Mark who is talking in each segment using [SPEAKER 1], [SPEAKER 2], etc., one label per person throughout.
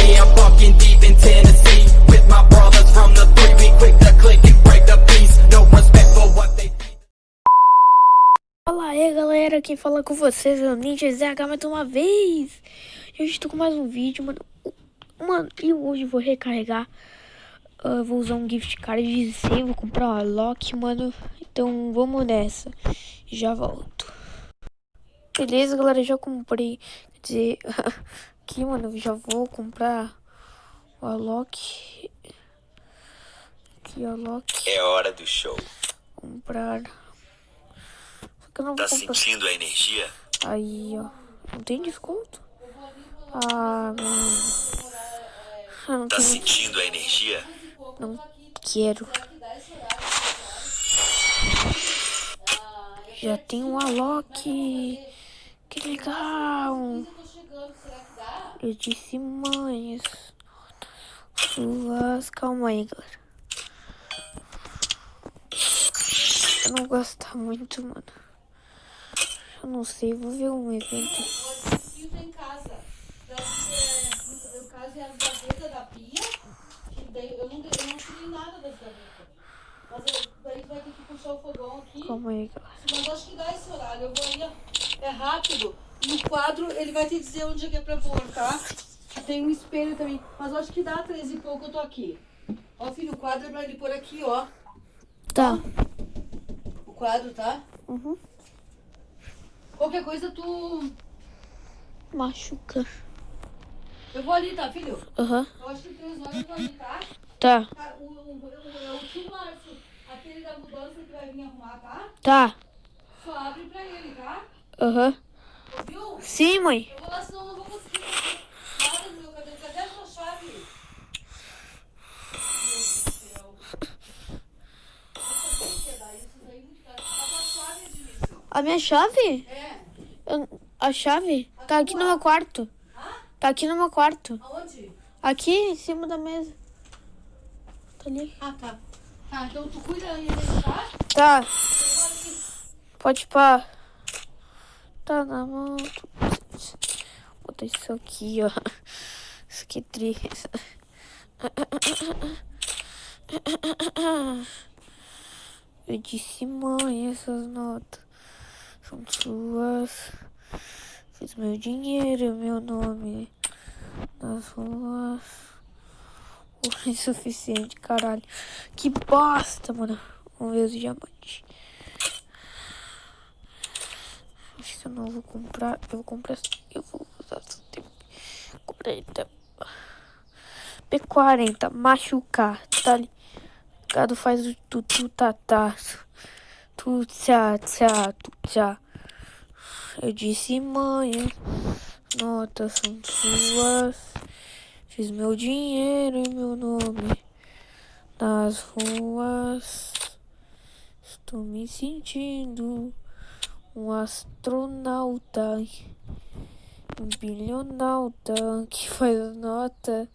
[SPEAKER 1] me, I'm fucking deep in Tennessee with my brothers from the 3. We quick to click and break the peace. No respect for what they think.
[SPEAKER 2] Fala aí galera, quem fala com vocês é o Ninja ZH mais uma vez. Eu estou com mais um vídeo, mano. E hoje eu vou recarregar. Vou usar um gift card de 100, vou comprar uma lock, mano. Então vamos nessa. Já volto. Beleza, galera, já comprei. Quer dizer, aqui, mano, já vou comprar o Alok. Aqui, Alok.
[SPEAKER 3] É hora do show.
[SPEAKER 2] Comprar. Só que eu não
[SPEAKER 3] Tá
[SPEAKER 2] vou comprar.
[SPEAKER 3] sentindo a energia?
[SPEAKER 2] Aí, ó. Não tem desconto? Ah, mano. Eu não
[SPEAKER 3] Tá
[SPEAKER 2] tenho.
[SPEAKER 3] sentindo a energia?
[SPEAKER 2] Não quero. Já tem um Alok. Que legal. Eu disse mães. Suas. Calma aí, galera. Eu não gosto muito, mano. Eu não sei, vou ver um evento.
[SPEAKER 4] Em casa. No caso é a gaveta da pia. Que daí eu não tirei nada das gavetas. Mas daí tu vai ter que puxar o fogão aqui.
[SPEAKER 2] Calma aí, galera.
[SPEAKER 4] Mas acho que dá esse horário. Eu vou aí, ó. É rápido. No quadro ele vai te dizer onde é que é pra pôr, tá? Tem um espelho também. Mas eu acho que dá 13 e pouco, eu tô aqui. Ó, filho, o quadro é pra ele pôr aqui, ó.
[SPEAKER 2] Tá.
[SPEAKER 4] O quadro, tá?
[SPEAKER 2] Uhum.
[SPEAKER 4] Qualquer coisa tu...
[SPEAKER 2] Machuca.
[SPEAKER 4] Eu vou ali, tá, filho?
[SPEAKER 2] Aham.
[SPEAKER 4] Eu acho que 3 horas eu tô ali, tá?
[SPEAKER 2] Tá.
[SPEAKER 4] Tá, o tio Márcio, aquele da mudança que vai vir arrumar, tá?
[SPEAKER 2] Tá.
[SPEAKER 4] Só abre pra ele, tá?
[SPEAKER 2] Aham.
[SPEAKER 4] Ouviu?
[SPEAKER 2] Sim, mãe.
[SPEAKER 4] Eu vou lá, senão eu não vou conseguir fazer nada no meu cabelo. Cadê a sua chave? Meu Deus do céu. Eu sabia que ia dar isso daí muito tarde. A tua chave, Edilson?
[SPEAKER 2] A minha chave?
[SPEAKER 4] É.
[SPEAKER 2] A chave? Tá aqui no meu quarto.
[SPEAKER 4] Hã?
[SPEAKER 2] Tá aqui no meu quarto.
[SPEAKER 4] Aonde?
[SPEAKER 2] Aqui em cima da mesa. Tá ali.
[SPEAKER 4] Ah, tá. Tá, então tu cuida aí, tá?
[SPEAKER 2] Tá.
[SPEAKER 4] Eu vou ali.
[SPEAKER 2] Pode pá. Tá na mão. Vou botar isso aqui, ó. Isso aqui é triste. Eu disse, mãe, essas notas são suas. Fiz meu dinheiro, meu nome nas ruas. O insuficiente, caralho. Que bosta, mano. Vamos ver os diamantes. Acho que eu não vou comprar. Eu vou comprar. Eu vou usar essa P40. P40. Machucar. Tá ligado? Faz o tu tá. Tu tchá, tu tchá. Eu disse, mãe, notas são suas. Fiz meu dinheiro e meu nome nas ruas. Estou me sentindo um astronauta, um bilionauta que faz nota.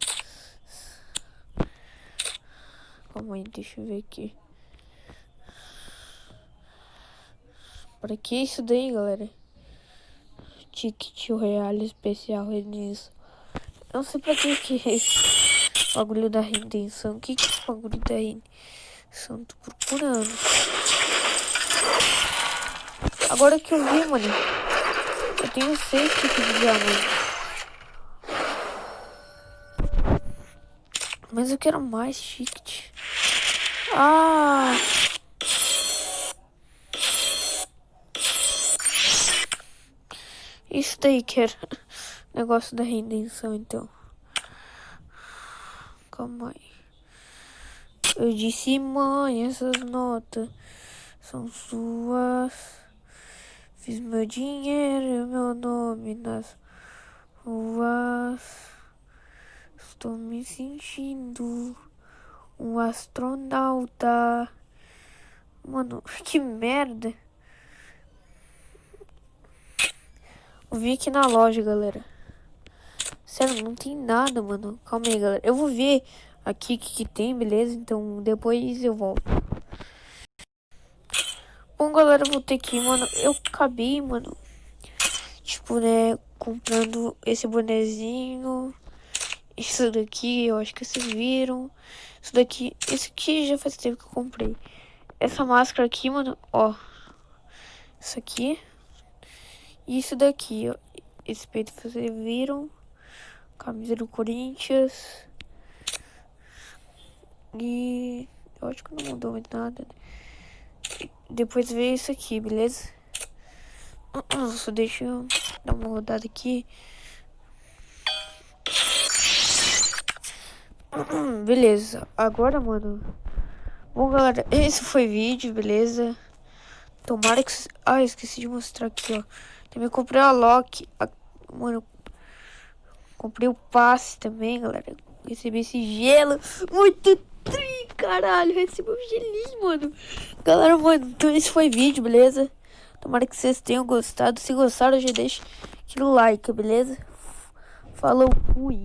[SPEAKER 2] Calma aí, deixa eu ver aqui. Pra que isso daí, galera? Ticket Royal especial nisso. Eu não sei pra que é esse bagulho da redenção. O que é esse bagulho da redenção? Tô procurando. Agora que eu vi, mano. Eu tenho 6 tipos de diamante. Mas eu quero mais ticket. Ah! Isso daí que era negócio da redenção, então. Calma aí. Eu disse, mãe, essas notas são suas. Fiz meu dinheiro e meu nome nas ruas. Estou me sentindo um astronauta. Mano, que merda. Eu vim aqui na loja, galera. Sério, não tem nada, mano. Calma aí, galera. Eu vou ver aqui o que tem, beleza? Então depois eu volto. Bom, galera, eu vou ter que ir, mano. Eu acabei, mano. Tipo, né, comprando esse bonezinho Isso daqui, eu acho que vocês viram. Isso daqui, esse aqui já faz tempo que eu comprei. Essa máscara aqui, mano, ó. Isso aqui. E isso daqui, ó. Esse peito, vocês viram. Camisa do Corinthians. E eu acho que não mudou muito nada. Depois veio isso aqui, beleza? Só deixa eu dar uma rodada aqui. Beleza, agora, mano. Bom, galera, esse foi o vídeo, beleza? Tomara que... Ah, esqueci de mostrar aqui, ó. Também comprei a Loki. Mano, comprei o passe também, galera. Recebi esse gelo. Muito tri, caralho. Recebi um gelinho, mano. Galera, mano, então esse foi o vídeo, beleza? Tomara que vocês tenham gostado. Se gostaram, já deixa aquele like, beleza? Falou, fui.